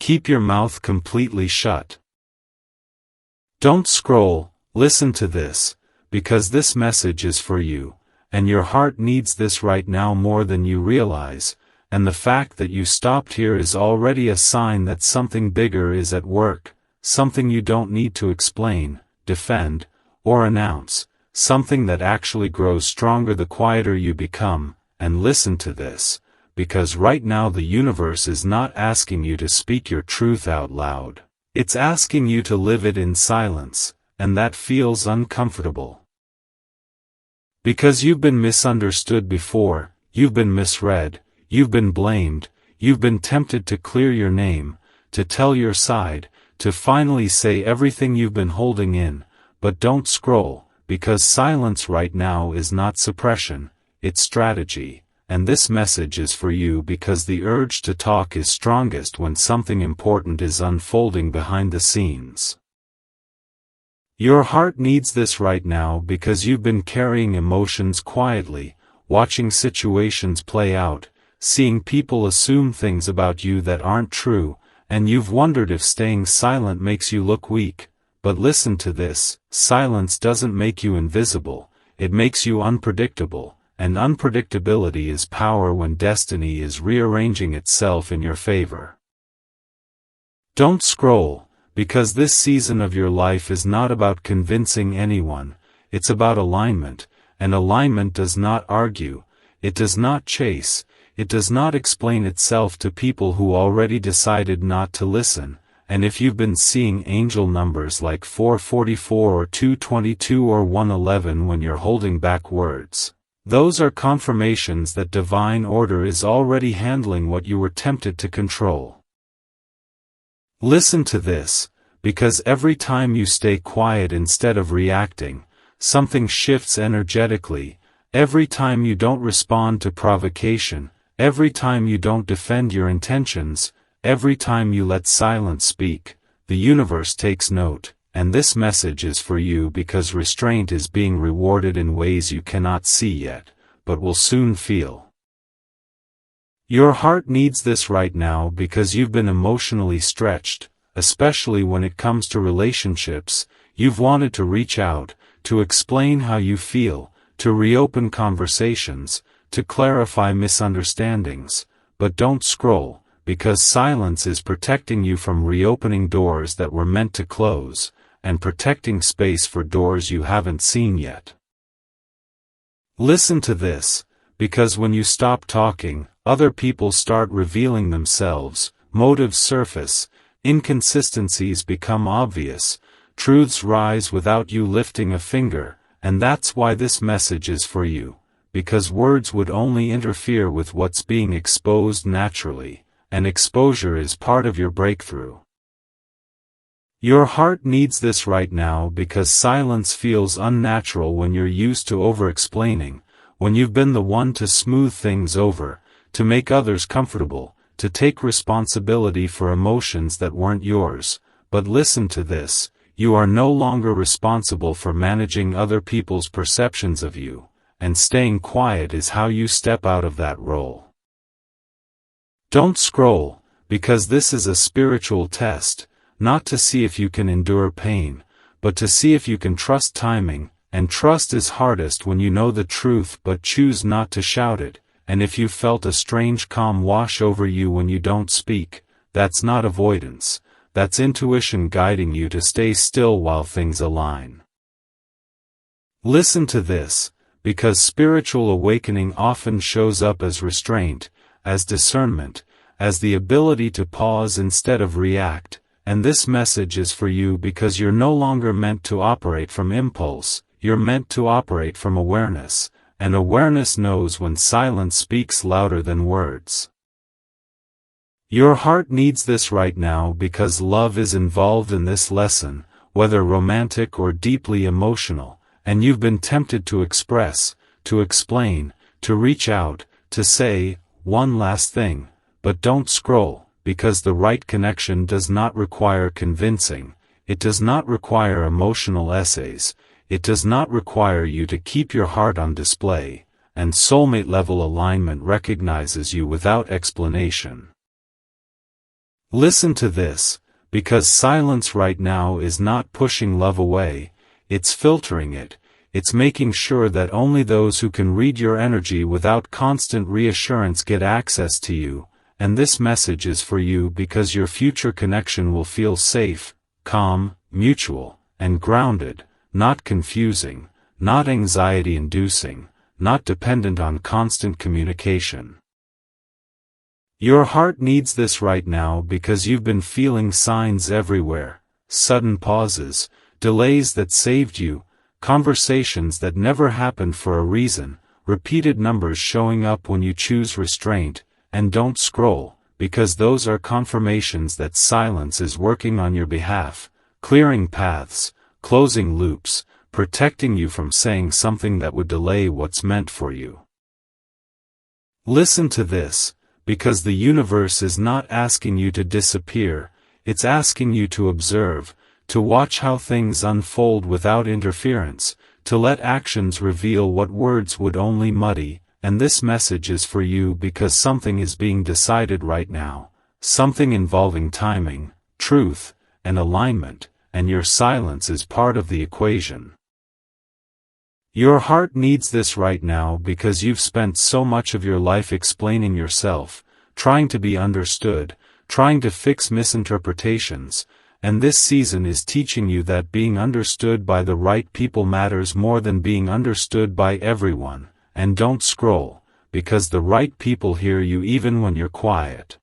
keep your mouth completely shut. Don't scroll, listen to this, because this message is for you, and your heart needs this right now more than you realize, and the fact that you stopped here is already a sign that something bigger is at work, something you don't need to explain, defend, or announce, something that actually grows stronger the quieter you become. And listen to this, because right now the universe is not asking you to speak your truth out loud. It's asking you to live it in silence, and that feels uncomfortable. Because you've been misunderstood before, you've been misread, you've been blamed, you've been tempted to clear your name, to tell your side, to finally say everything you've been holding in. But don't scroll, because silence right now is not suppression, it's strategy, and this message is for you because the urge to talk is strongest when something important is unfolding behind the scenes. Your heart needs this right now because you've been carrying emotions quietly, watching situations play out, seeing people assume things about you that aren't true, and you've wondered if staying silent makes you look weak. But listen to this, silence doesn't make you invisible, it makes you unpredictable, and unpredictability is power when destiny is rearranging itself in your favor. Don't scroll, because this season of your life is not about convincing anyone, it's about alignment, and alignment does not argue, it does not chase, it does not explain itself to people who already decided not to listen. And if you've been seeing angel numbers like 444 or 222 or 111 when you're holding back words, those are confirmations that divine order is already handling what you were tempted to control. Listen to this, because every time you stay quiet instead of reacting, something shifts energetically. Every time you don't respond to provocation, every time you don't defend your intentions, every time you let silence speak, the universe takes note, and this message is for you because restraint is being rewarded in ways you cannot see yet, but will soon feel. Your heart needs this right now because you've been emotionally stretched, especially when it comes to relationships. You've wanted to reach out, to explain how you feel, to reopen conversations, to clarify misunderstandings, but don't scroll, because silence is protecting you from reopening doors that were meant to close, and protecting space for doors you haven't seen yet. Listen to this, because when you stop talking, other people start revealing themselves, motives surface, inconsistencies become obvious, truths rise without you lifting a finger, and that's why this message is for you, because words would only interfere with what's being exposed naturally. And exposure is part of your breakthrough. Your heart needs this right now because silence feels unnatural when you're used to over-explaining, when you've been the one to smooth things over, to make others comfortable, to take responsibility for emotions that weren't yours. But listen to this, you are no longer responsible for managing other people's perceptions of you, and staying quiet is how you step out of that role. Don't scroll, because this is a spiritual test, not to see if you can endure pain, but to see if you can trust timing, and trust is hardest when you know the truth but choose not to shout it, and if you felt a strange calm wash over you when you don't speak, that's not avoidance, that's intuition guiding you to stay still while things align. Listen to this, because spiritual awakening often shows up as restraint, as discernment, as the ability to pause instead of react, and this message is for you because you're no longer meant to operate from impulse, you're meant to operate from awareness, and awareness knows when silence speaks louder than words. Your heart needs this right now because love is involved in this lesson, whether romantic or deeply emotional, and you've been tempted to express, to explain, to reach out, to say one last thing, but don't scroll, because the right connection does not require convincing, it does not require emotional essays, it does not require you to keep your heart on display, and soulmate-level alignment recognizes you without explanation. Listen to this, because silence right now is not pushing love away, it's filtering it, it's making sure that only those who can read your energy without constant reassurance get access to you, and this message is for you because your future connection will feel safe, calm, mutual, and grounded, not confusing, not anxiety-inducing, not dependent on constant communication. Your heart needs this right now because you've been feeling signs everywhere, sudden pauses, delays that saved you, conversations that never happened for a reason, repeated numbers showing up when you choose restraint, and don't scroll, because those are confirmations that silence is working on your behalf, clearing paths, closing loops, protecting you from saying something that would delay what's meant for you. Listen to this, because the universe is not asking you to disappear, it's asking you to observe, to watch how things unfold without interference, to let actions reveal what words would only muddy, and this message is for you because something is being decided right now, something involving timing, truth, and alignment, and your silence is part of the equation. Your heart needs this right now because you've spent so much of your life explaining yourself, trying to be understood, trying to fix misinterpretations, and this season is teaching you that being understood by the right people matters more than being understood by everyone, and don't scroll, because the right people hear you even when you're quiet.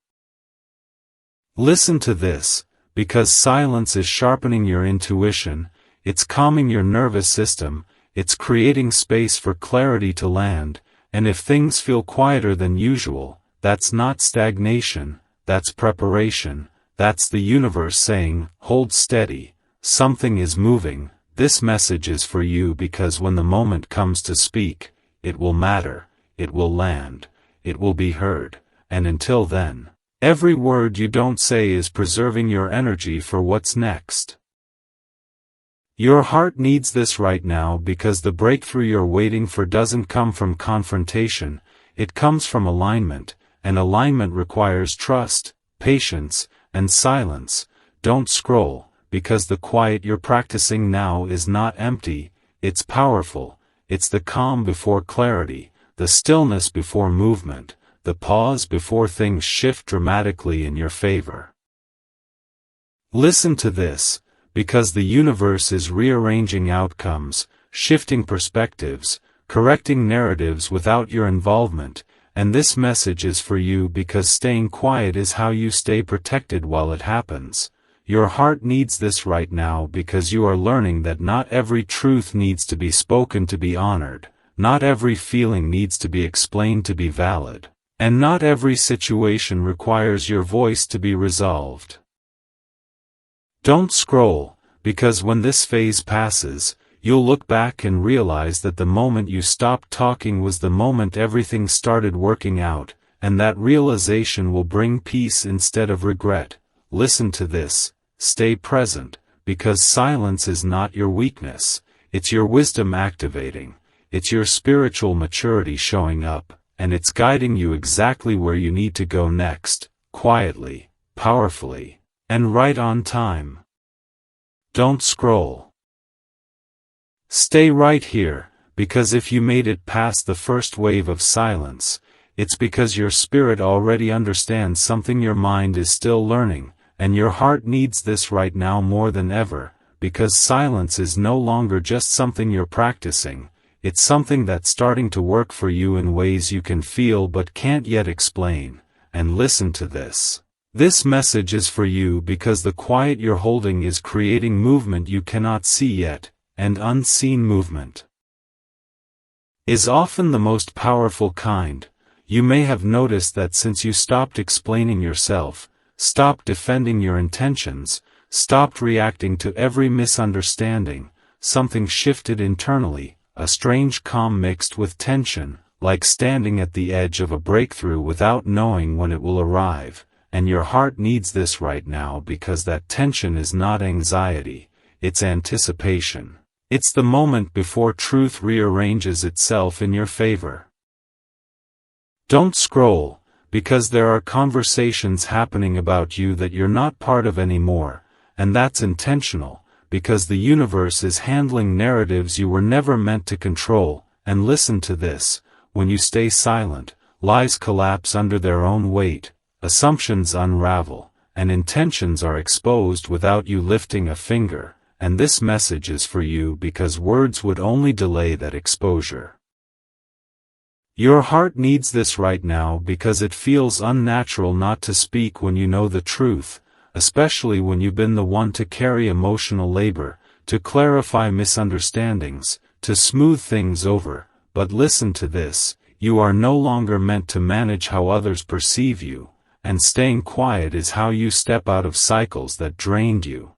Listen to this, because silence is sharpening your intuition, it's calming your nervous system, it's creating space for clarity to land, and if things feel quieter than usual, that's not stagnation, that's preparation, that's the universe saying, hold steady, something is moving. This message is for you because when the moment comes to speak, it will matter, it will land, it will be heard, and until then, every word you don't say is preserving your energy for what's next. Your heart needs this right now because the breakthrough you're waiting for doesn't come from confrontation, it comes from alignment, and alignment requires trust, patience, and silence. Don't scroll, because the quiet you're practicing now is not empty, it's powerful, it's the calm before clarity, the stillness before movement, the pause before things shift dramatically in your favor. Listen to this, because the universe is rearranging outcomes, shifting perspectives, correcting narratives without your involvement, and this message is for you because staying quiet is how you stay protected while it happens. Your heart needs this right now because you are learning that not every truth needs to be spoken to be honored, not every feeling needs to be explained to be valid, and not every situation requires your voice to be resolved. Don't scroll, because when this phase passes, you'll look back and realize that the moment you stopped talking was the moment everything started working out, and that realization will bring peace instead of regret. Listen to this, stay present, because silence is not your weakness, it's your wisdom activating, it's your spiritual maturity showing up, and it's guiding you exactly where you need to go next, quietly, powerfully, and right on time. Don't scroll. Stay right here, because if you made it past the first wave of silence, it's because your spirit already understands something your mind is still learning, and your heart needs this right now more than ever, because silence is no longer just something you're practicing, it's something that's starting to work for you in ways you can feel but can't yet explain. And listen to this. This message is for you because the quiet you're holding is creating movement you cannot see yet, and unseen movement is often the most powerful kind. You may have noticed that since you stopped explaining yourself, stopped defending your intentions, stopped reacting to every misunderstanding, something shifted internally, a strange calm mixed with tension, like standing at the edge of a breakthrough without knowing when it will arrive. And your heart needs this right now because that tension is not anxiety, it's anticipation. It's the moment before truth rearranges itself in your favor. Don't scroll, because there are conversations happening about you that you're not part of anymore, and that's intentional, because the universe is handling narratives you were never meant to control. And listen to this: when you stay silent, lies collapse under their own weight, assumptions unravel, and intentions are exposed without you lifting a finger. And this message is for you because words would only delay that exposure. Your heart needs this right now because it feels unnatural not to speak when you know the truth, especially when you've been the one to carry emotional labor, to clarify misunderstandings, to smooth things over. But listen to this: you are no longer meant to manage how others perceive you, and staying quiet is how you step out of cycles that drained you.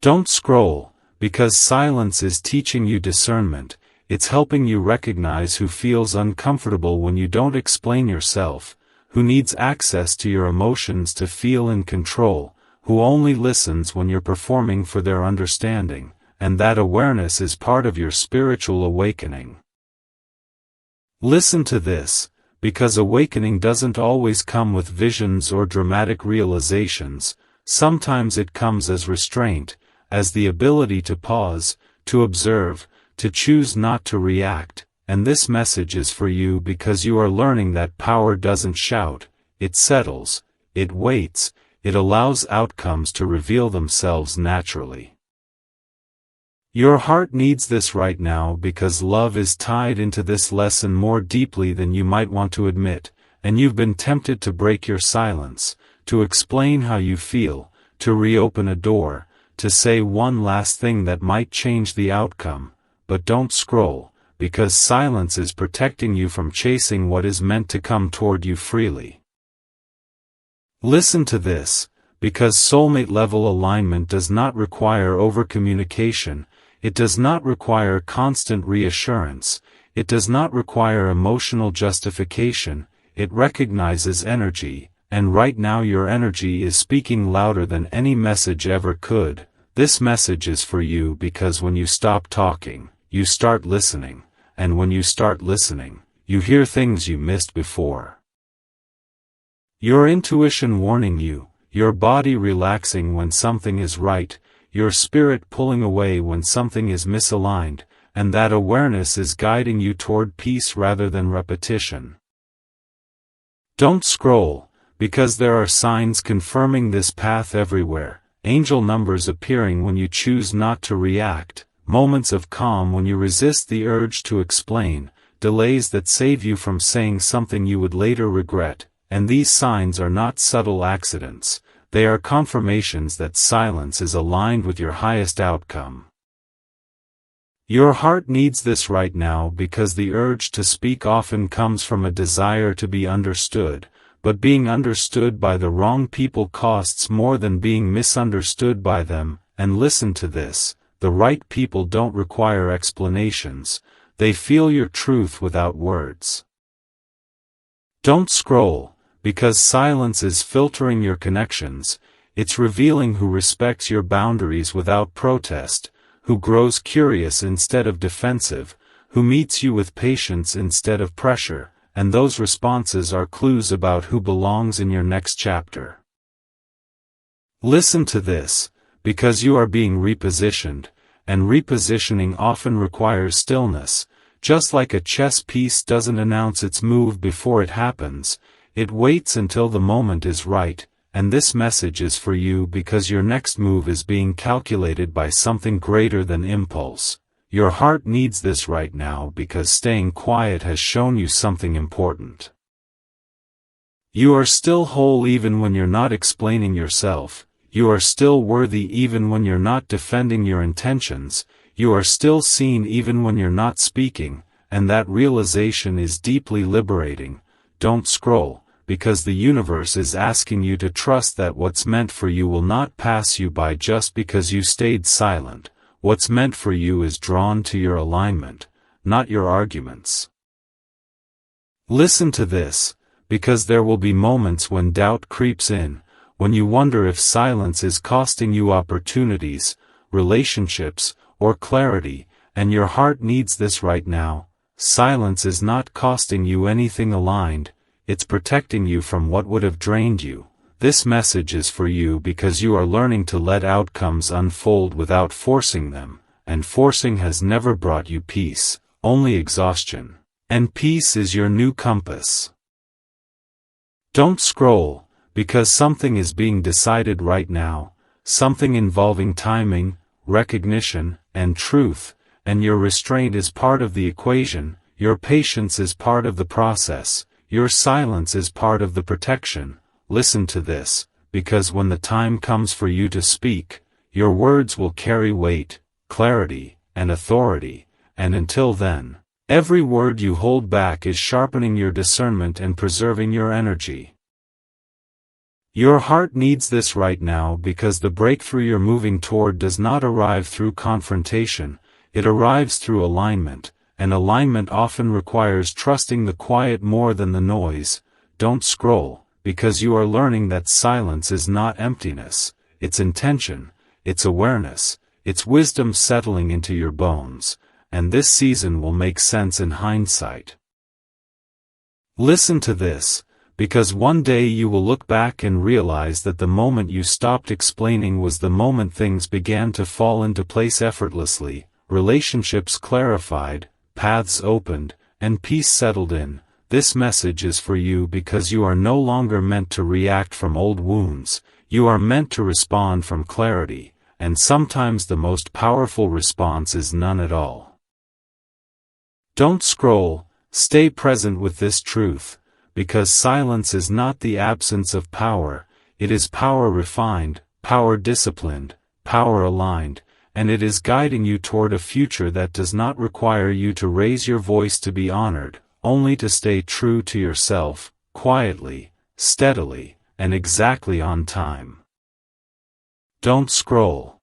Don't scroll, because silence is teaching you discernment. It's helping you recognize who feels uncomfortable when you don't explain yourself, who needs access to your emotions to feel in control, who only listens when you're performing for their understanding, and that awareness is part of your spiritual awakening. Listen to this, because awakening doesn't always come with visions or dramatic realizations. Sometimes it comes as restraint, as the ability to pause, to observe, to choose not to react. And this message is for you because you are learning that power doesn't shout, it settles, it waits, it allows outcomes to reveal themselves naturally. Your heart needs this right now because love is tied into this lesson more deeply than you might want to admit, and you've been tempted to break your silence, to explain how you feel, to reopen a door, to say one last thing that might change the outcome. But don't scroll, because silence is protecting you from chasing what is meant to come toward you freely. Listen to this, because soulmate-level alignment does not require over-communication, it does not require constant reassurance, it does not require emotional justification, it recognizes energy, and right now your energy is speaking louder than any message ever could. This message is for you because when you stop talking, you start listening, and when you start listening, you hear things you missed before. Your intuition warning you, your body relaxing when something is right, your spirit pulling away when something is misaligned, and that awareness is guiding you toward peace rather than repetition. Don't scroll, because there are signs confirming this path everywhere, angel numbers appearing when you choose not to react, moments of calm when you resist the urge to explain, delays that save you from saying something you would later regret, and these signs are not subtle accidents, they are confirmations that silence is aligned with your highest outcome. Your heart needs this right now because the urge to speak often comes from a desire to be understood, but being understood by the wrong people costs more than being misunderstood by them. And listen to this: the right people don't require explanations, they feel your truth without words. Don't scroll, because silence is filtering your connections, it's revealing who respects your boundaries without protest, who grows curious instead of defensive, who meets you with patience instead of pressure, and those responses are clues about who belongs in your next chapter. Listen to this, because you are being repositioned, and repositioning often requires stillness. Just like a chess piece doesn't announce its move before it happens, it waits until the moment is right, and this message is for you because your next move is being calculated by something greater than impulse. Your heart needs this right now because staying quiet has shown you something important. You are still whole even when you're not explaining yourself. You are still worthy even when you're not defending your intentions, you are still seen even when you're not speaking, and that realization is deeply liberating. Don't scroll, because the universe is asking you to trust that what's meant for you will not pass you by just because you stayed silent. What's meant for you is drawn to your alignment, not your arguments. Listen to this, because there will be moments when doubt creeps in, when you wonder if silence is costing you opportunities, relationships, or clarity, and your heart needs this right now. Silence is not costing you anything aligned, it's protecting you from what would have drained you. This message is for you because you are learning to let outcomes unfold without forcing them, and forcing has never brought you peace, only exhaustion. And peace is your new compass. Don't scroll, because something is being decided right now, something involving timing, recognition, and truth, and your restraint is part of the equation, your patience is part of the process, your silence is part of the protection. Listen to this, because when the time comes for you to speak, your words will carry weight, clarity, and authority, and until then, every word you hold back is sharpening your discernment and preserving your energy. Your heart needs this right now because the breakthrough you're moving toward does not arrive through confrontation, it arrives through alignment, and alignment often requires trusting the quiet more than the noise. Don't scroll, because you are learning that silence is not emptiness, it's intention, it's awareness, it's wisdom settling into your bones, and this season will make sense in hindsight. Listen to this, because one day you will look back and realize that the moment you stopped explaining was the moment things began to fall into place effortlessly, relationships clarified, paths opened, and peace settled in. This message is for you because you are no longer meant to react from old wounds, you are meant to respond from clarity, and sometimes the most powerful response is none at all. Don't scroll, stay present with this truth, because silence is not the absence of power, it is power refined, power disciplined, power aligned, and it is guiding you toward a future that does not require you to raise your voice to be honored, only to stay true to yourself, quietly, steadily, and exactly on time. Don't scroll.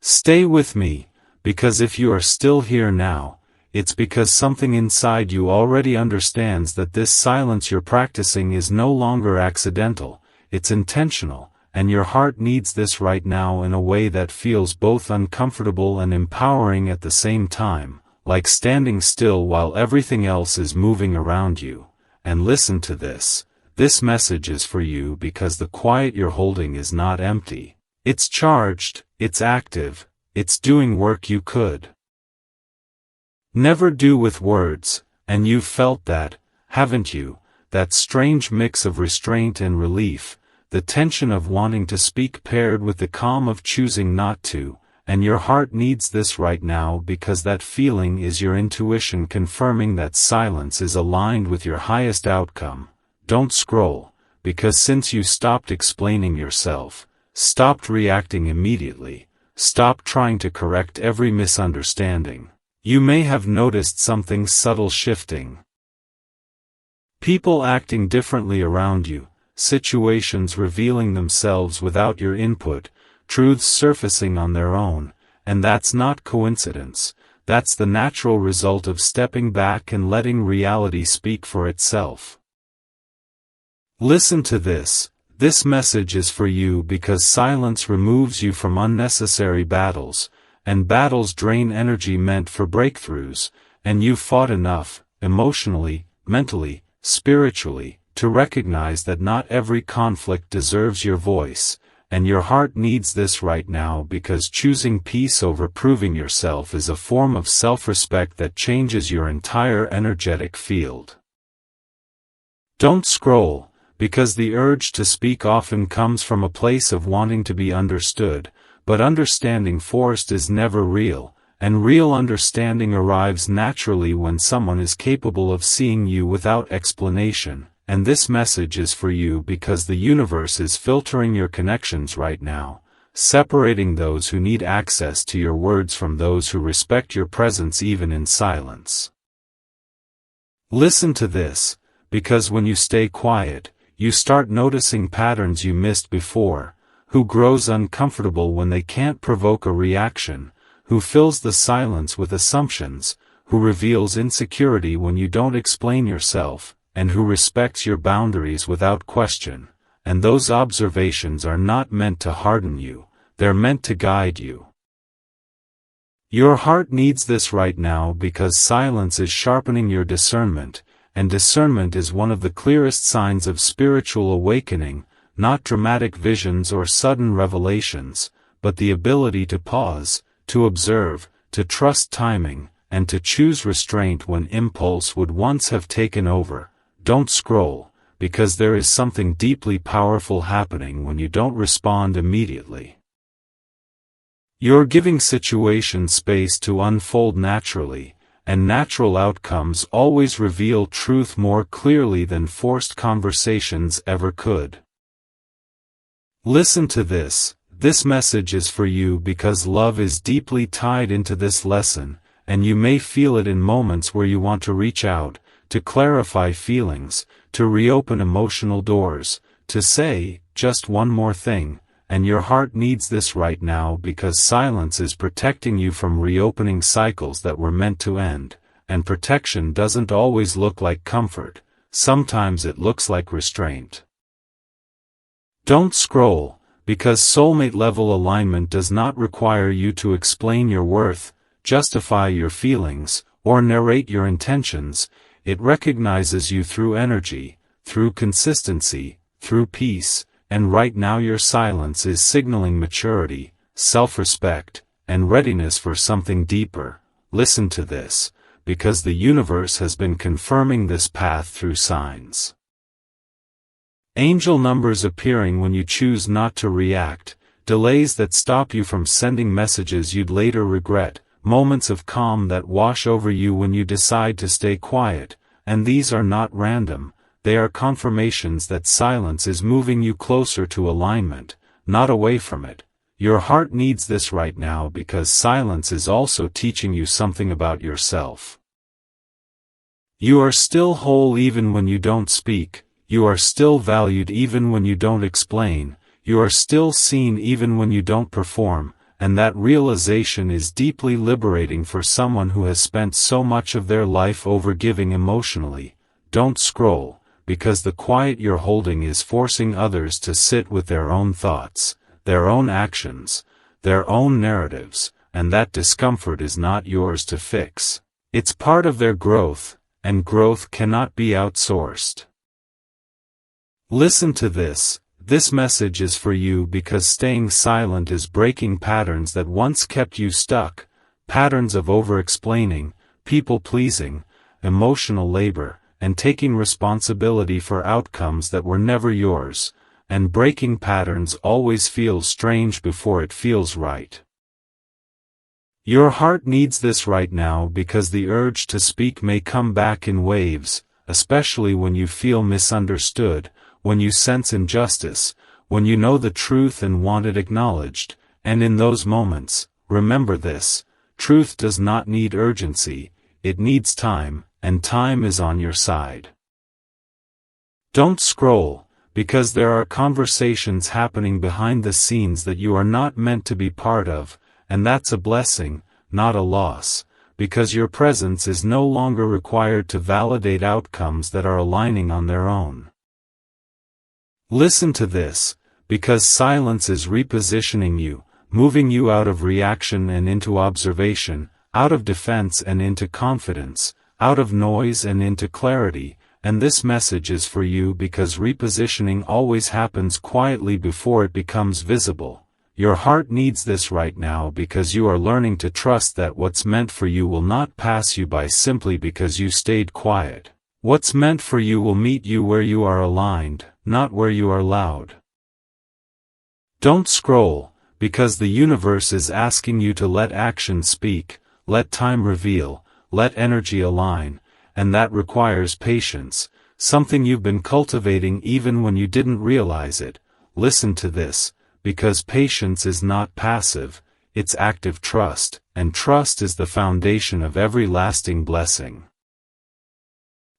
Stay with me, because if you are still here now, it's because something inside you already understands that this silence you're practicing is no longer accidental, it's intentional, and your heart needs this right now in a way that feels both uncomfortable and empowering at the same time, like standing still while everything else is moving around you. And listen to this, this message is for you because the quiet you're holding is not empty. It's charged, it's active, it's doing work you could never do with words, and you've felt that, haven't you, that strange mix of restraint and relief, the tension of wanting to speak paired with the calm of choosing not to, and your heart needs this right now because that feeling is your intuition confirming that silence is aligned with your highest outcome. Don't scroll, because since you stopped explaining yourself, stopped reacting immediately, stopped trying to correct every misunderstanding, you may have noticed something subtle shifting. People acting differently around you, situations revealing themselves without your input, truths surfacing on their own, and that's not coincidence, that's the natural result of stepping back and letting reality speak for itself. Listen to this, this message is for you because silence removes you from unnecessary battles, and battles drain energy meant for breakthroughs, and you've fought enough, emotionally, mentally, spiritually, to recognize that not every conflict deserves your voice, and your heart needs this right now because choosing peace over proving yourself is a form of self-respect that changes your entire energetic field. Don't scroll, because the urge to speak often comes from a place of wanting to be understood, but understanding forced is never real, and real understanding arrives naturally when someone is capable of seeing you without explanation. And this message is for you because the universe is filtering your connections right now, separating those who need access to your words from those who respect your presence even in silence. Listen to this, because when you stay quiet, you start noticing patterns you missed before. Who grows uncomfortable when they can't provoke a reaction, who fills the silence with assumptions, who reveals insecurity when you don't explain yourself, and who respects your boundaries without question. And those observations are not meant to harden you, they're meant to guide you. Your heart needs this right now because silence is sharpening your discernment, and discernment is one of the clearest signs of spiritual awakening, not dramatic visions or sudden revelations, but the ability to pause, to observe, to trust timing, and to choose restraint when impulse would once have taken over. Don't scroll, because there is something deeply powerful happening when you don't respond immediately. You're giving situations space to unfold naturally, and natural outcomes always reveal truth more clearly than forced conversations ever could. Listen to this. This message is for you because love is deeply tied into this lesson, and you may feel it in moments where you want to reach out, to clarify feelings, to reopen emotional doors, to say, just one more thing. And your heart needs this right now because silence is protecting you from reopening cycles that were meant to end, and protection doesn't always look like comfort, sometimes it looks like restraint. Don't scroll, because soulmate-level alignment does not require you to explain your worth, justify your feelings, or narrate your intentions. It recognizes you through energy, through consistency, through peace. And right now your silence is signaling maturity, self-respect, and readiness for something deeper. Listen to this, because the universe has been confirming this path through signs. Angel numbers appearing when you choose not to react, delays that stop you from sending messages you'd later regret, moments of calm that wash over you when you decide to stay quiet, and these are not random. They are confirmations that silence is moving you closer to alignment, not away from it. Your heart needs this right now because silence is also teaching you something about yourself. You are still whole even when you don't speak, you are still valued even when you don't explain, you are still seen even when you don't perform, and that realization is deeply liberating for someone who has spent so much of their life overgiving emotionally. Don't scroll, because the quiet you're holding is forcing others to sit with their own thoughts, their own actions, their own narratives, and that discomfort is not yours to fix. It's part of their growth, and growth cannot be outsourced. Listen to this. This message is for you because staying silent is breaking patterns that once kept you stuck, patterns of over-explaining, people-pleasing, emotional labor, and taking responsibility for outcomes that were never yours, and breaking patterns always feels strange before it feels right. Your heart needs this right now because the urge to speak may come back in waves, especially when you feel misunderstood, when you sense injustice, when you know the truth and want it acknowledged, and in those moments, remember this, truth does not need urgency, it needs time, and time is on your side. Don't scroll, because there are conversations happening behind the scenes that you are not meant to be part of, and that's a blessing, not a loss, because your presence is no longer required to validate outcomes that are aligning on their own. Listen to this, because silence is repositioning you, moving you out of reaction and into observation, out of defense and into confidence, out of noise and into clarity, and this message is for you because repositioning always happens quietly before it becomes visible. Your heart needs this right now because you are learning to trust that what's meant for you will not pass you by simply because you stayed quiet. What's meant for you will meet you where you are aligned, not where you are loud. Don't scroll, because the universe is asking you to let action speak, let time reveal, let energy align, and that requires patience, something you've been cultivating even when you didn't realize it. Listen to this, because patience is not passive, it's active trust, and trust is the foundation of every lasting blessing.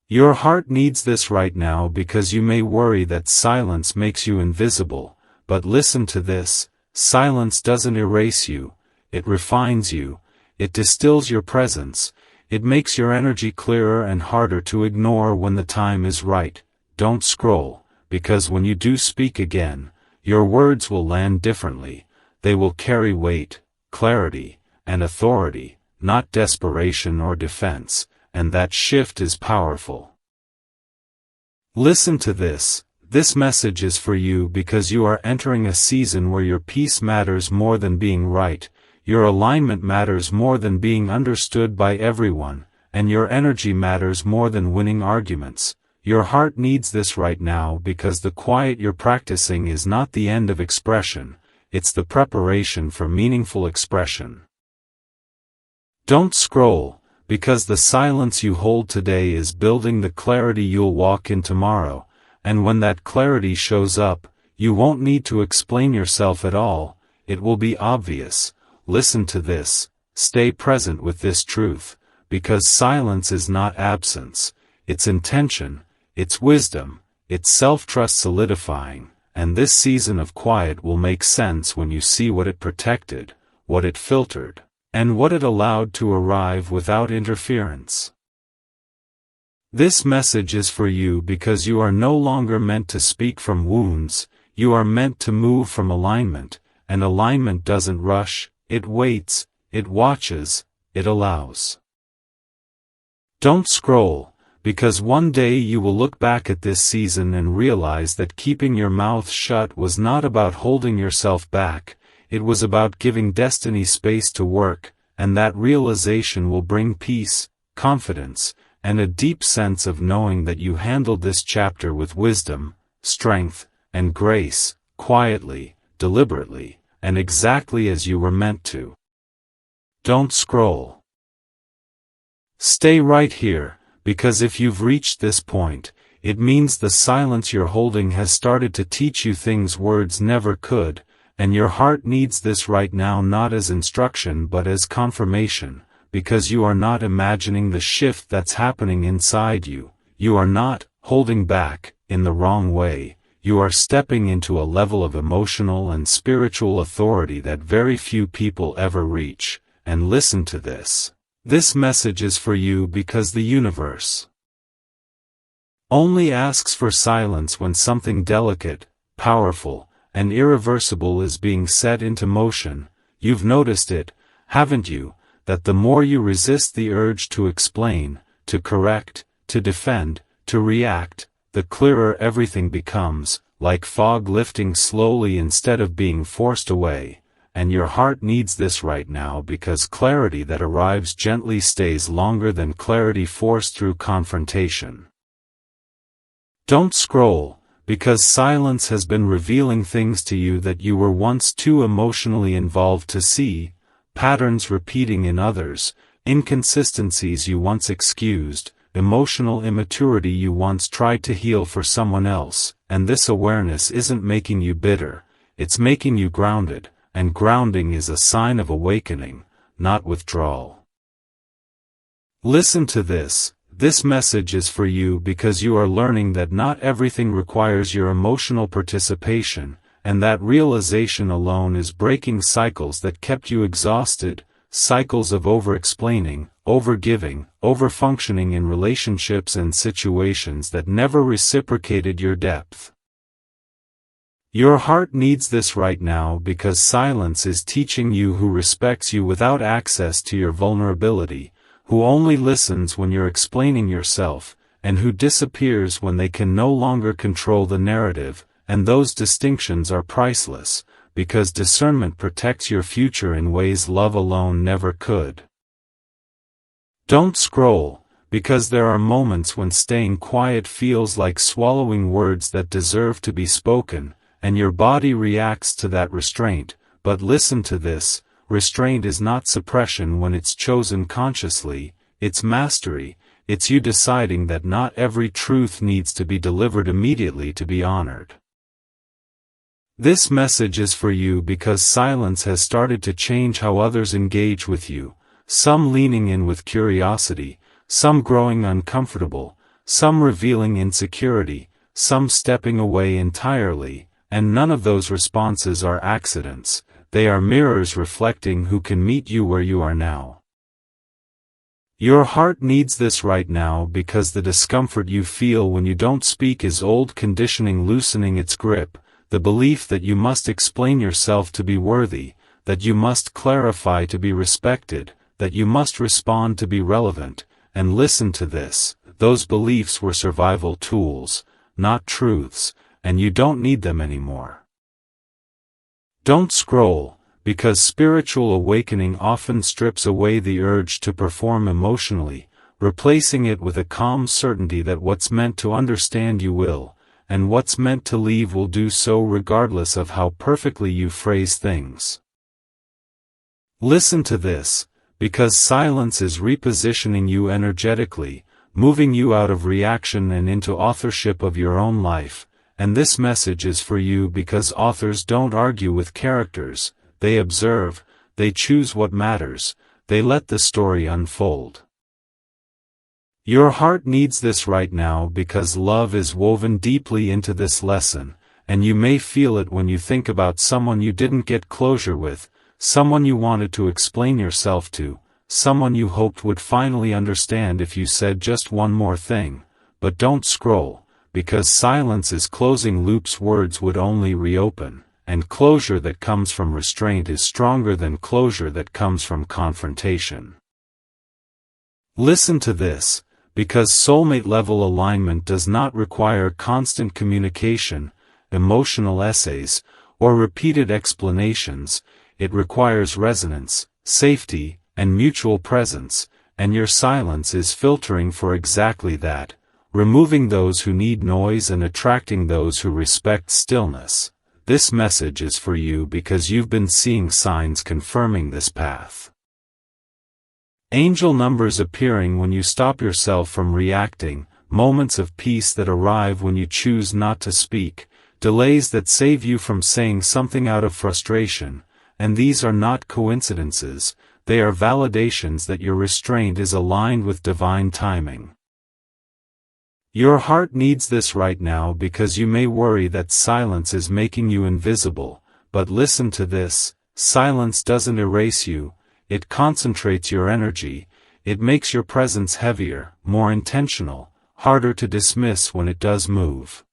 Your heart needs this right now because you may worry that silence makes you invisible, but listen to this, silence doesn't erase you, it refines you, it distills your presence, it makes your energy clearer and harder to ignore when the time is right. Don't scroll, because when you do speak again, your words will land differently, they will carry weight, clarity, and authority, not desperation or defense, and that shift is powerful. Listen to this. This message is for you because you are entering a season where your peace matters more than being right, your alignment matters more than being understood by everyone, and your energy matters more than winning arguments. Your heart needs this right now because the quiet you're practicing is not the end of expression, it's the preparation for meaningful expression. Don't scroll, because the silence you hold today is building the clarity you'll walk in tomorrow. And when that clarity shows up, you won't need to explain yourself at all, it will be obvious. Listen to this, stay present with this truth, because silence is not absence, it's intention, it's wisdom, it's self-trust solidifying, and this season of quiet will make sense when you see what it protected, what it filtered, and what it allowed to arrive without interference. This message is for you because you are no longer meant to speak from wounds, you are meant to move from alignment, and alignment doesn't rush, it waits, it watches, it allows. Don't scroll, because one day you will look back at this season and realize that keeping your mouth shut was not about holding yourself back, it was about giving destiny space to work, and that realization will bring peace, confidence, and a deep sense of knowing that you handled this chapter with wisdom, strength, and grace, quietly, deliberately, and exactly as you were meant to. Don't scroll. Stay right here, because if you've reached this point, it means the silence you're holding has started to teach you things words never could, and your heart needs this right now not as instruction but as confirmation. Because you are not imagining the shift that's happening inside you, you are not holding back in the wrong way, you are stepping into a level of emotional and spiritual authority that very few people ever reach, and listen to this. This message is for you because the universe only asks for silence when something delicate, powerful, and irreversible is being set into motion. You've noticed it, haven't you? That the more you resist the urge to explain, to correct, to defend, to react, the clearer everything becomes, like fog lifting slowly instead of being forced away, and your heart needs this right now because clarity that arrives gently stays longer than clarity forced through confrontation. Don't scroll, because silence has been revealing things to you that you were once too emotionally involved to see, patterns repeating in others, inconsistencies you once excused, emotional immaturity you once tried to heal for someone else, and this awareness isn't making you bitter, it's making you grounded, and grounding is a sign of awakening, not withdrawal. Listen to this. This message is for you because you are learning that not everything requires your emotional participation, and that realization alone is breaking cycles that kept you exhausted, cycles of over-explaining, over-giving, over-functioning in relationships and situations that never reciprocated your depth. Your heart needs this right now because silence is teaching you who respects you without access to your vulnerability, who only listens when you're explaining yourself, and who disappears when they can no longer control the narrative. And those distinctions are priceless, because discernment protects your future in ways love alone never could. Don't scroll, because there are moments when staying quiet feels like swallowing words that deserve to be spoken, and your body reacts to that restraint, but listen to this, restraint is not suppression when it's chosen consciously, it's mastery, it's you deciding that not every truth needs to be delivered immediately to be honored. This message is for you because silence has started to change how others engage with you, some leaning in with curiosity, some growing uncomfortable, some revealing insecurity, some stepping away entirely, and none of those responses are accidents, they are mirrors reflecting who can meet you where you are now. Your heart needs this right now because the discomfort you feel when you don't speak is old conditioning loosening its grip, the belief that you must explain yourself to be worthy, that you must clarify to be respected, that you must respond to be relevant, and listen to this, those beliefs were survival tools, not truths, and you don't need them anymore. Don't scroll, because spiritual awakening often strips away the urge to perform emotionally, replacing it with a calm certainty that what's meant to understand you will, and what's meant to leave will do so regardless of how perfectly you phrase things. Listen to this, because silence is repositioning you energetically, moving you out of reaction and into authorship of your own life, and this message is for you because authors don't argue with characters, they observe, they choose what matters, they let the story unfold. Your heart needs this right now because love is woven deeply into this lesson, and you may feel it when you think about someone you didn't get closure with, someone you wanted to explain yourself to, someone you hoped would finally understand if you said just one more thing, but don't scroll, because silence is closing loops words would only reopen, and closure that comes from restraint is stronger than closure that comes from confrontation. Listen to this, because soulmate-level alignment does not require constant communication, emotional essays, or repeated explanations, it requires resonance, safety, and mutual presence, and your silence is filtering for exactly that, removing those who need noise and attracting those who respect stillness. This message is for you because you've been seeing signs confirming this path. Angel numbers appearing when you stop yourself from reacting, moments of peace that arrive when you choose not to speak, delays that save you from saying something out of frustration, and these are not coincidences, they are validations that your restraint is aligned with divine timing. Your heart needs this right now because you may worry that silence is making you invisible, but listen to this, silence doesn't erase you, it concentrates your energy, it makes your presence heavier, more intentional, harder to dismiss when it does move.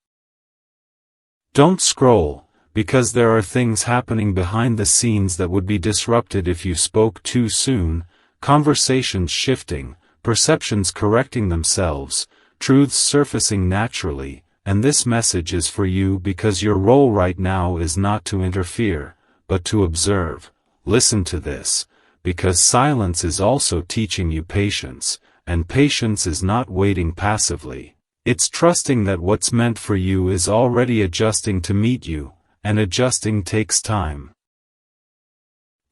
Don't scroll, because there are things happening behind the scenes that would be disrupted if you spoke too soon, conversations shifting, perceptions correcting themselves, truths surfacing naturally, and this message is for you because your role right now is not to interfere, but to observe. Listen to this, because silence is also teaching you patience, and patience is not waiting passively. It's trusting that what's meant for you is already adjusting to meet you, and adjusting takes time.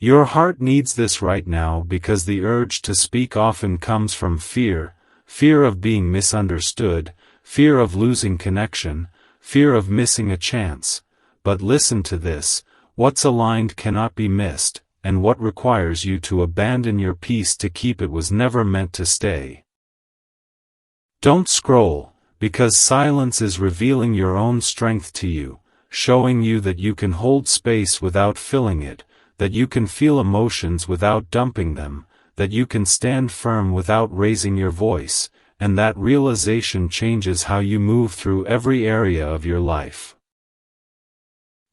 Your heart needs this right now because the urge to speak often comes from fear, fear of being misunderstood, fear of losing connection, fear of missing a chance. But listen to this, what's aligned cannot be missed, and what requires you to abandon your peace to keep it was never meant to stay. Don't scroll, because silence is revealing your own strength to you, showing you that you can hold space without filling it, that you can feel emotions without dumping them, that you can stand firm without raising your voice, and that realization changes how you move through every area of your life.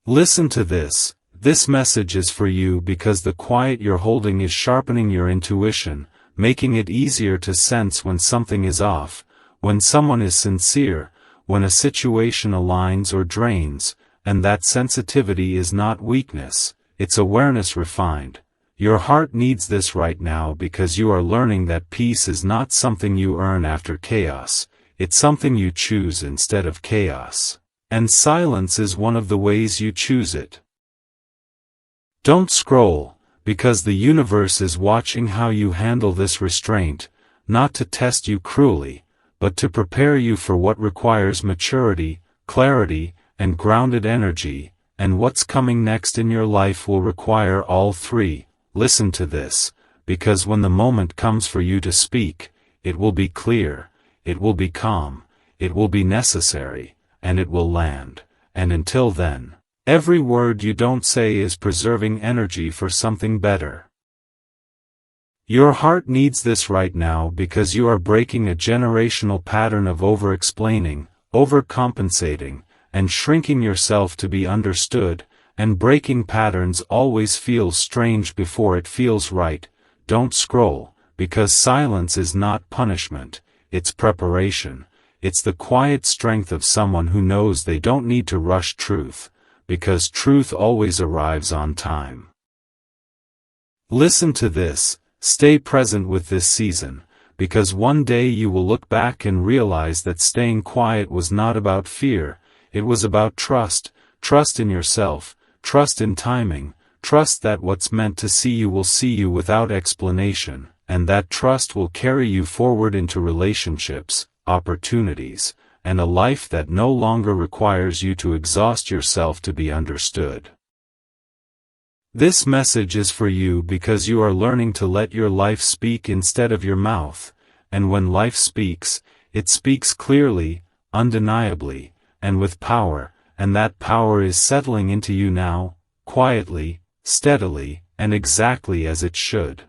Listen to this, this message is for you because the quiet you're holding is sharpening your intuition, making it easier to sense when something is off, when someone is sincere, when a situation aligns or drains, and that sensitivity is not weakness, it's awareness refined. Your heart needs this right now because you are learning that peace is not something you earn after chaos, it's something you choose instead of chaos. And silence is one of the ways you choose it. Don't scroll, because the universe is watching how you handle this restraint, not to test you cruelly, but to prepare you for what requires maturity, clarity, and grounded energy, and what's coming next in your life will require all three. Listen to this, because when the moment comes for you to speak, it will be clear, it will be calm, it will be necessary, and it will land, and until then, every word you don't say is preserving energy for something better. Your heart needs this right now because you are breaking a generational pattern of over-explaining, overcompensating, and shrinking yourself to be understood, and breaking patterns always feels strange before it feels right. Don't scroll, because silence is not punishment, it's preparation. it's the quiet strength of someone who knows they don't need to rush truth, because truth always arrives on time. Listen to this, stay present with this season, because one day you will look back and realize that staying quiet was not about fear, it was about trust, trust in yourself, trust in timing, trust that what's meant to see you will see you without explanation, and that trust will carry you forward into relationships, opportunities, and a life that no longer requires you to exhaust yourself to be understood. This message is for you because you are learning to let your life speak instead of your mouth, and when life speaks, it speaks clearly, undeniably, and with power, and that power is settling into you now, quietly, steadily, and exactly as it should.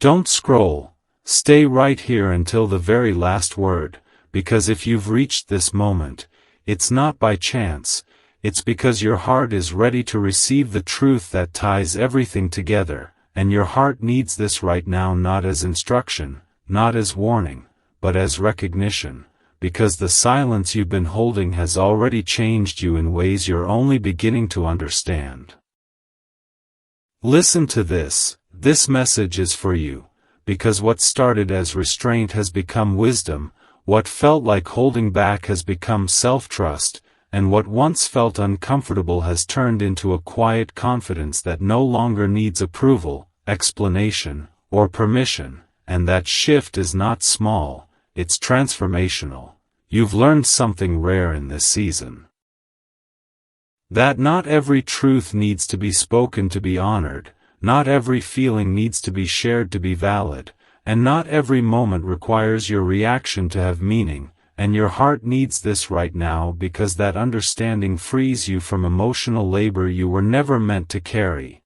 Don't scroll, stay right here until the very last word, because if you've reached this moment, it's not by chance, it's because your heart is ready to receive the truth that ties everything together, and your heart needs this right now not as instruction, not as warning, but as recognition, because the silence you've been holding has already changed you in ways you're only beginning to understand. Listen to this message is for you, because what started as restraint has become wisdom, what felt like holding back has become self-trust, and what once felt uncomfortable has turned into a quiet confidence that no longer needs approval, explanation, or permission, and that shift is not small, it's transformational. You've learned something rare in this season. That not every truth needs to be spoken to be honored, not every feeling needs to be shared to be valid, and not every moment requires your reaction to have meaning, and your heart needs this right now because that understanding frees you from emotional labor you were never meant to carry.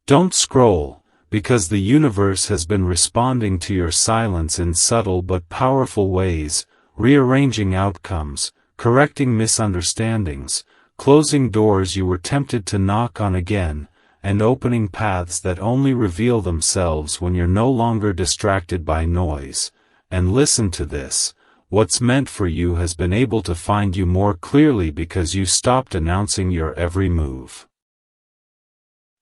Don't scroll, because the universe has been responding to your silence in subtle but powerful ways, rearranging outcomes, correcting misunderstandings, closing doors you were tempted to knock on again, and opening paths that only reveal themselves when you're no longer distracted by noise. And listen to this, what's meant for you has been able to find you more clearly because you stopped announcing your every move.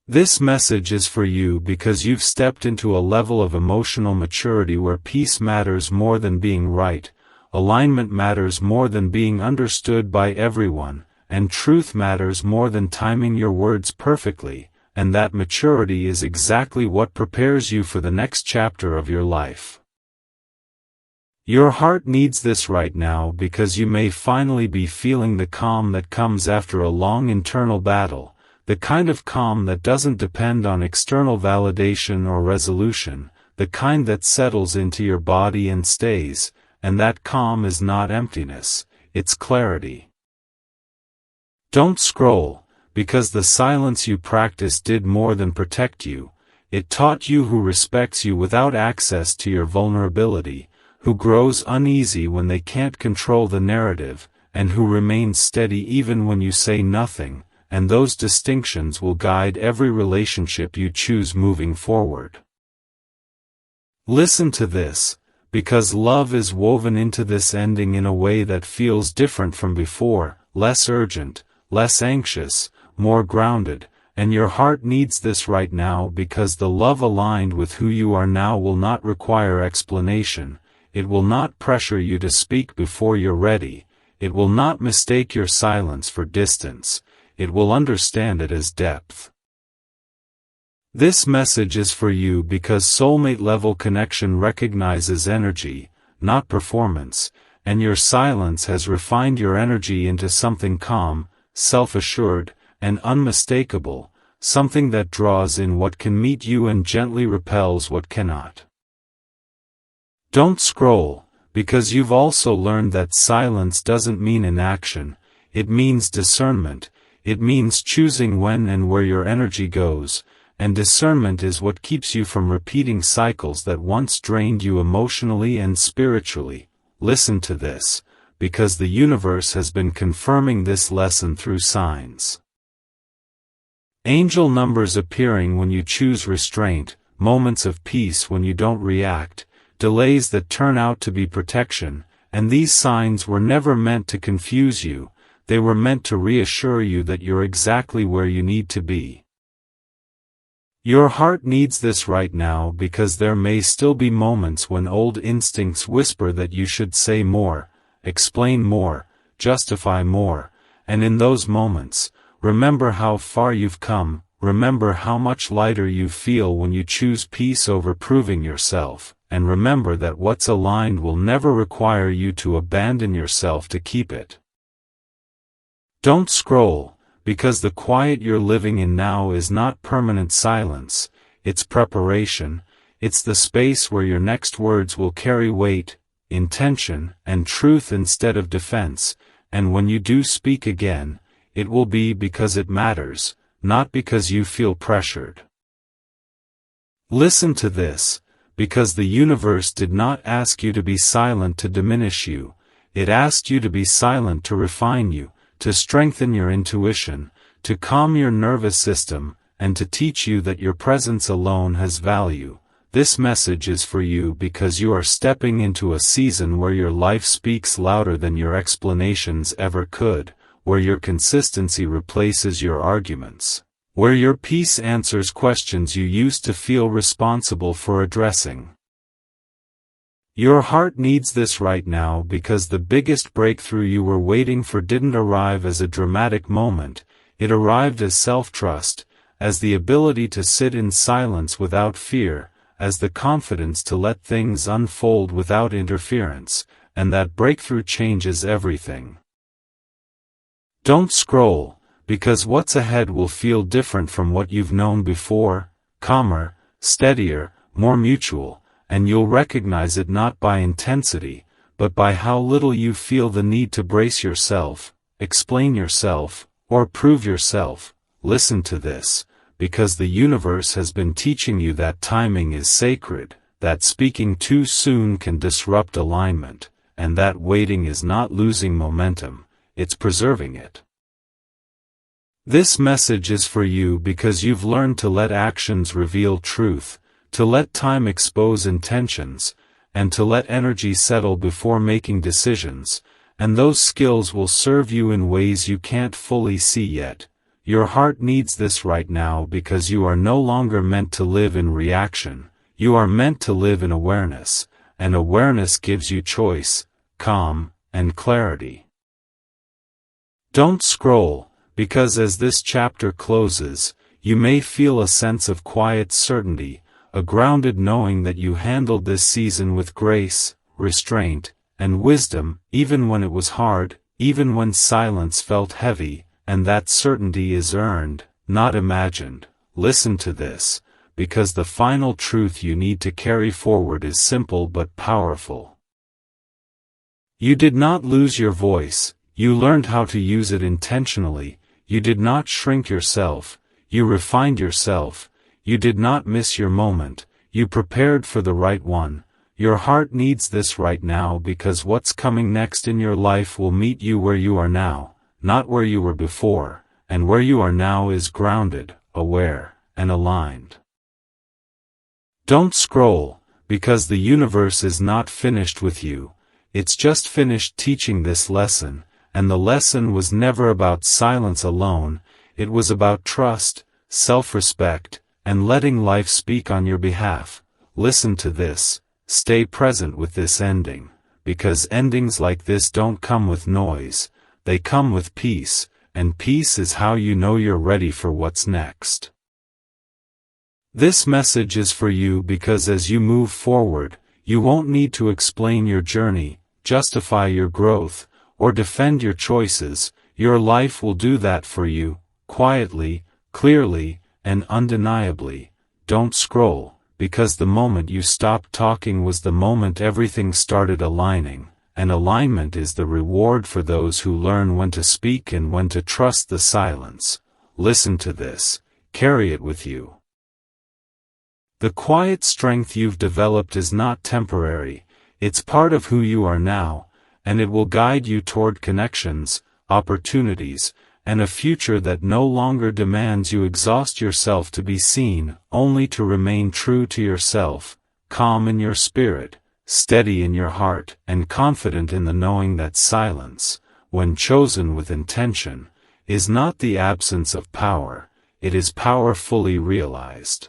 This message is for you because you've stepped into a level of emotional maturity where peace matters more than being right, alignment matters more than being understood by everyone, and truth matters more than timing your words perfectly, and that maturity is exactly what prepares you for the next chapter of your life. Your heart needs this right now because you may finally be feeling the calm that comes after a long internal battle, the kind of calm that doesn't depend on external validation or resolution, the kind that settles into your body and stays, and that calm is not emptiness, it's clarity. Don't scroll, because the silence you practiced did more than protect you, it taught you who respects you without access to your vulnerability, who grows uneasy when they can't control the narrative, and who remains steady even when you say nothing, and those distinctions will guide every relationship you choose moving forward. Listen to this, because love is woven into this ending in a way that feels different from before, less urgent, less anxious, more grounded, and your heart needs this right now because the love aligned with who you are now will not require explanation. It will not pressure you to speak before you're ready, it will not mistake your silence for distance, it will understand it as depth. This message is for you because soulmate-level connection recognizes energy, not performance, and your silence has refined your energy into something calm, self-assured, and unmistakable, something that draws in what can meet you and gently repels what cannot. Don't scroll, because you've also learned that silence doesn't mean inaction, it means discernment, it means choosing when and where your energy goes, and discernment is what keeps you from repeating cycles that once drained you emotionally and spiritually. Listen to this, because the universe has been confirming this lesson through signs. Angel numbers appearing when you choose restraint, moments of peace when you don't react, delays that turn out to be protection, and these signs were never meant to confuse you, they were meant to reassure you that you're exactly where you need to be. Your heart needs this right now because there may still be moments when old instincts whisper that you should say more, explain more, justify more, and in those moments, remember how far you've come, remember how much lighter you feel when you choose peace over proving yourself, and remember that what's aligned will never require you to abandon yourself to keep it. Don't scroll, because the quiet you're living in now is not permanent silence, it's preparation, it's the space where your next words will carry weight, intention, and truth instead of defense, and when you do speak again, it will be because it matters, not because you feel pressured. Listen to this, because the universe did not ask you to be silent to diminish you, it asked you to be silent to refine you, to strengthen your intuition, to calm your nervous system, and to teach you that your presence alone has value. This message is for you because you are stepping into a season where your life speaks louder than your explanations ever could, where your consistency replaces your arguments, where your peace answers questions you used to feel responsible for addressing. Your heart needs this right now because the biggest breakthrough you were waiting for didn't arrive as a dramatic moment, it arrived as self-trust, as the ability to sit in silence without fear, as the confidence to let things unfold without interference, and that breakthrough changes everything. Don't scroll, because what's ahead will feel different from what you've known before, calmer, steadier, more mutual, and you'll recognize it not by intensity, but by how little you feel the need to brace yourself, explain yourself, or prove yourself. Listen to this, because the universe has been teaching you that timing is sacred, that speaking too soon can disrupt alignment, and that waiting is not losing momentum, it's preserving it. This message is for you because you've learned to let actions reveal truth, to let time expose intentions, and to let energy settle before making decisions, and those skills will serve you in ways you can't fully see yet. Your heart needs this right now because you are no longer meant to live in reaction, you are meant to live in awareness, and awareness gives you choice, calm, and clarity. Don't scroll, because as this chapter closes, you may feel a sense of quiet certainty, a grounded knowing that you handled this season with grace, restraint, and wisdom, even when it was hard, even when silence felt heavy, and that certainty is earned, not imagined. Listen to this, because the final truth you need to carry forward is simple but powerful. You did not lose your voice, you learned how to use it intentionally, you did not shrink yourself, you refined yourself, you did not miss your moment, you prepared for the right one. Your heart needs this right now because what's coming next in your life will meet you where you are now, not where you were before, and where you are now is grounded, aware, and aligned. Don't scroll, because the universe is not finished with you, it's just finished teaching this lesson, and the lesson was never about silence alone, it was about trust, self-respect, and letting life speak on your behalf. Listen to this, stay present with this ending, because endings like this don't come with noise, they come with peace, and peace is how you know you're ready for what's next. This message is for you because as you move forward, you won't need to explain your journey, justify your growth, or defend your choices, your life will do that for you, quietly, clearly, and undeniably. Don't scroll, because the moment you stopped talking was the moment everything started aligning, and alignment is the reward for those who learn when to speak and when to trust the silence. Listen to this, carry it with you. The quiet strength you've developed is not temporary, it's part of who you are now, and it will guide you toward connections, opportunities, and a future that no longer demands you exhaust yourself to be seen, only to remain true to yourself, calm in your spirit, steady in your heart and confident in the knowing that silence, when chosen with intention, is not the absence of power, it is power fully realized.